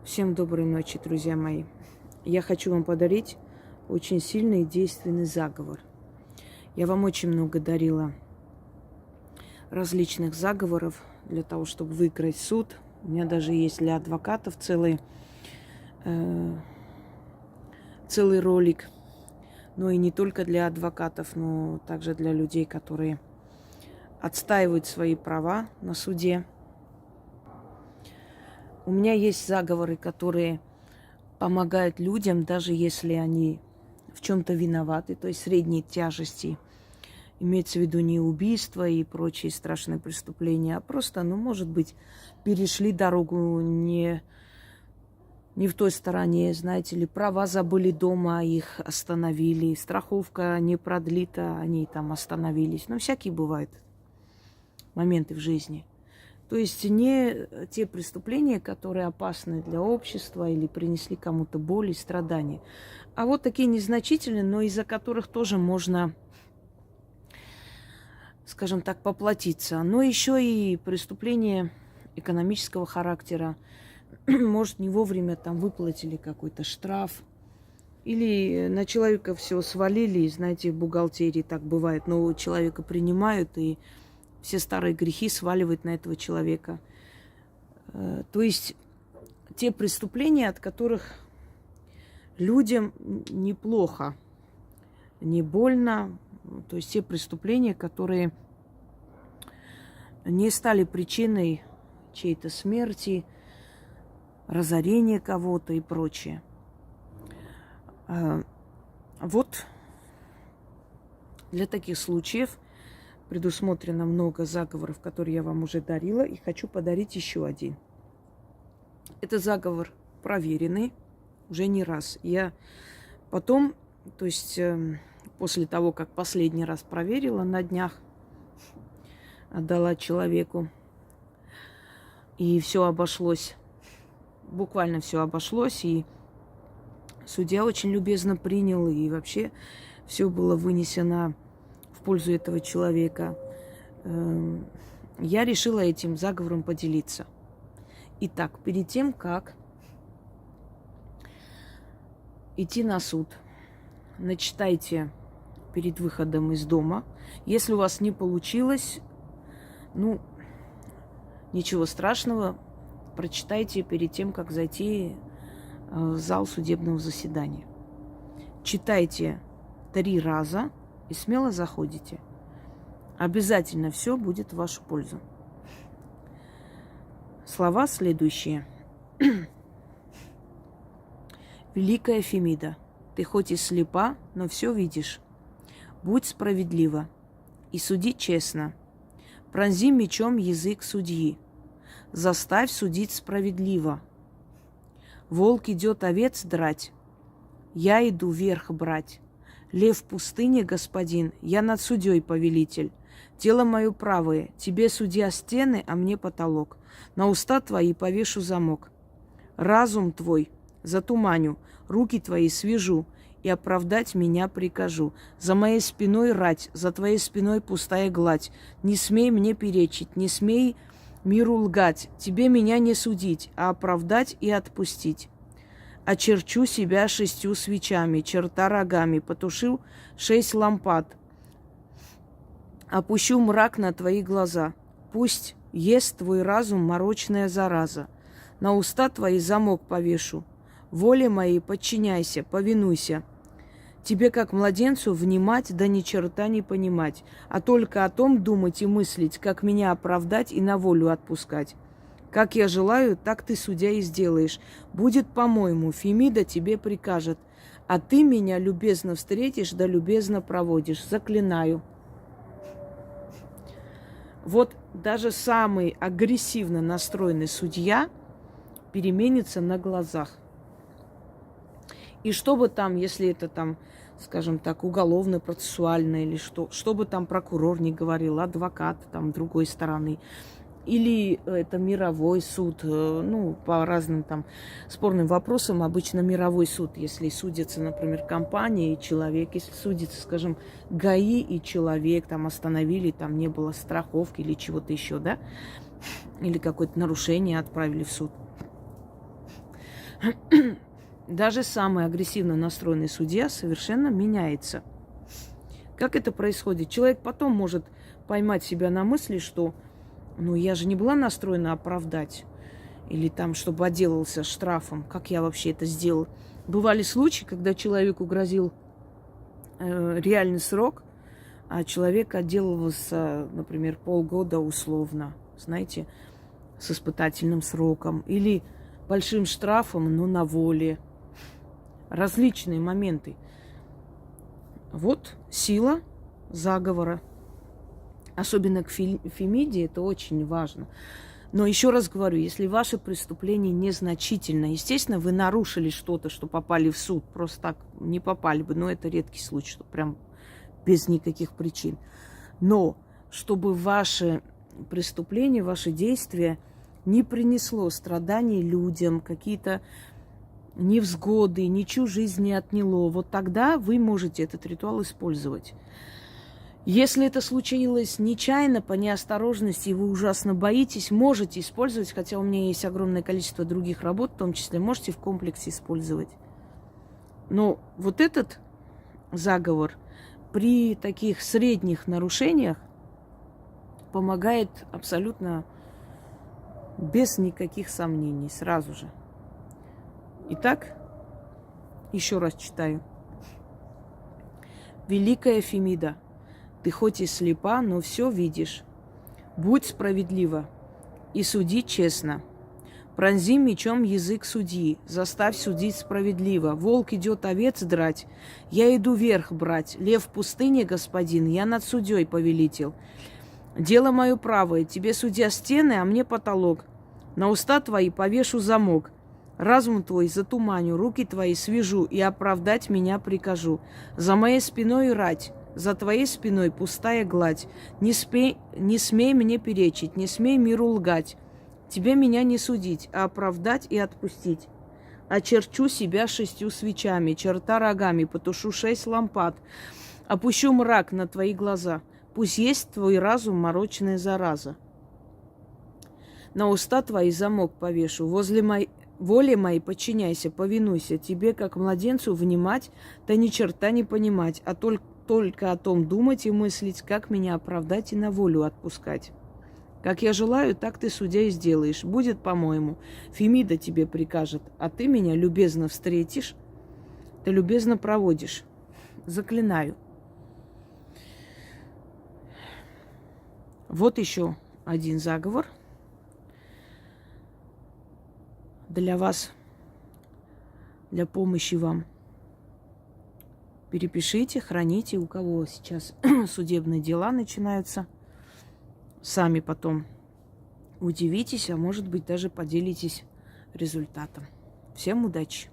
Всем доброй ночи, друзья мои. Я хочу вам подарить очень сильный и действенный заговор. Я вам очень много дарила различных заговоров для того, чтобы выиграть суд. У меня даже есть для адвокатов целый ролик. Но и не только для адвокатов, но также для людей, которые отстаивают свои права на суде. У меня есть заговоры, которые помогают людям, даже если они в чем-то виноваты, то есть средней тяжести. Имеется в виду не убийство и прочие страшные преступления, а просто, может быть, перешли дорогу не в той стороне, знаете ли, права забыли дома, их остановили, страховка не продлита, они там остановились. Всякие бывают моменты в жизни. То есть не те преступления, которые опасны для общества или принесли кому-то боль и страдания, а вот такие незначительные, но из-за которых тоже можно, скажем так, поплатиться. Но еще и преступления экономического характера. Может, не вовремя там выплатили какой-то штраф. Или на человека все свалили, и, знаете, в бухгалтерии так бывает, нового человека принимают и все старые грехи сваливают на этого человека. То есть те преступления, от которых людям неплохо, не больно. То есть те преступления, которые не стали причиной чьей-то смерти, разорения кого-то и прочее. Вот для таких случаев предусмотрено много заговоров, которые я вам уже дарила, и хочу подарить еще один. Это заговор проверенный уже не раз. Я потом, то есть после того, как последний раз проверила на днях, отдала человеку, и все обошлось, буквально все обошлось, и судья очень любезно принял, и вообще все было вынесено в пользу этого человека. Я решила этим заговором поделиться. Итак, перед тем, как идти на суд, начитайте перед выходом из дома. Если у вас не получилось, ничего страшного, прочитайте перед тем, как зайти в зал судебного заседания. Читайте 3 раза и смело заходите. Обязательно все будет в вашу пользу. Слова следующие. Великая Фемида, ты хоть и слепа, но все видишь. Будь справедлива и суди честно. Пронзи мечом язык судьи. Заставь судить справедливо. Волк идет овец драть, я иду верх брать. Лев в пустыне, господин, я над судьей повелитель. Тело мое правое, тебе, судья, стены, а мне потолок. На уста твои повешу замок. Разум твой затуманю, руки твои свяжу, и оправдать меня прикажу. За моей спиной рать, за твоей спиной пустая гладь. Не смей мне перечить, не смей миру лгать. Тебе меня не судить, а оправдать и отпустить. Очерчу себя 6 свечами, черта рогами, потушил 6 лампад. Опущу мрак на твои глаза. Пусть ест твой разум морочная зараза. На уста твои замок повешу. Воле моей подчиняйся, повинуйся. Тебе, как младенцу, внимать, да ни черта не понимать, а только о том думать и мыслить, как меня оправдать и на волю отпускать. Как я желаю, так ты, судья, и сделаешь. Будет, по-моему, Фемида тебе прикажет, а ты меня любезно встретишь, да любезно проводишь. Заклинаю. Вот даже самый агрессивно настроенный судья переменится на глазах. И что бы там, если это там, скажем так, уголовно-процессуально, или что бы там прокурор не говорил, адвокат там другой стороны, или это мировой суд, по разным там спорным вопросам, обычно мировой суд, если судится, например, компания и человек, если судится, скажем, ГАИ и человек, там остановили, там не было страховки или чего-то еще, да, или какое-то нарушение отправили в суд. Даже самый агрессивно настроенный судья совершенно меняется. Как это происходит? Человек потом может поймать себя на мысли, что ну я же не была настроена оправдать. Или там, чтобы отделался штрафом. Как я вообще это сделал? Бывали случаи, когда человеку грозил реальный срок, а человек отделывался, например, полгода условно, знаете, с испытательным сроком. Или большим штрафом, но на воле. Различные моменты. Вот сила заговора. Особенно к Фемиде это очень важно. Но еще раз говорю, если ваше преступление незначительно, естественно, вы нарушили что-то, что попали в суд, просто так не попали бы, но это редкий случай, что прям без никаких причин. Но чтобы ваше преступление, ваше действие не принесло страданий людям, какие-то невзгоды, ничью жизнь не отняло, вот тогда вы можете этот ритуал использовать. Если это случилось нечаянно, по неосторожности, и вы ужасно боитесь, можете использовать, хотя у меня есть огромное количество других работ, в том числе можете в комплексе использовать. Но вот этот заговор при таких средних нарушениях помогает абсолютно без никаких сомнений, сразу же. Итак, еще раз читаю. Великая Фемида, ты хоть и слепа, но все видишь. Будь справедлива и суди честно. Пронзи мечом язык судьи, заставь судить справедливо. Волк идет овец драть, я иду верх брать. Лев в пустыне, господин, я над судьей повелитель. Дело мое правое, тебе, судья, стены, а мне потолок. На уста твои повешу замок. Разум твой затуманю, руки твои свяжу и оправдать меня прикажу. За моей спиной рать, за твоей спиной пустая гладь. Не смей мне перечить, не смей миру лгать. Тебе меня не судить, а оправдать и отпустить. Очерчу себя 6 свечами, черта рогами, потушу 6 лампад. Опущу мрак на твои глаза. Пусть есть твой разум морочная зараза. На уста твои замок повешу, воле моей подчиняйся, повинуйся. Тебе, как младенцу, внимать, да ни черта не понимать, а только о том думать и мыслить, как меня оправдать и на волю отпускать. Как я желаю, так ты, судья, и сделаешь. Будет, по-моему. Фемида тебе прикажет, а ты меня любезно встретишь, ты любезно проводишь. Заклинаю. Вот еще один заговор для вас, для помощи вам. Перепишите, храните, у кого сейчас судебные дела начинаются. Сами потом удивитесь, а может быть даже поделитесь результатом. Всем удачи!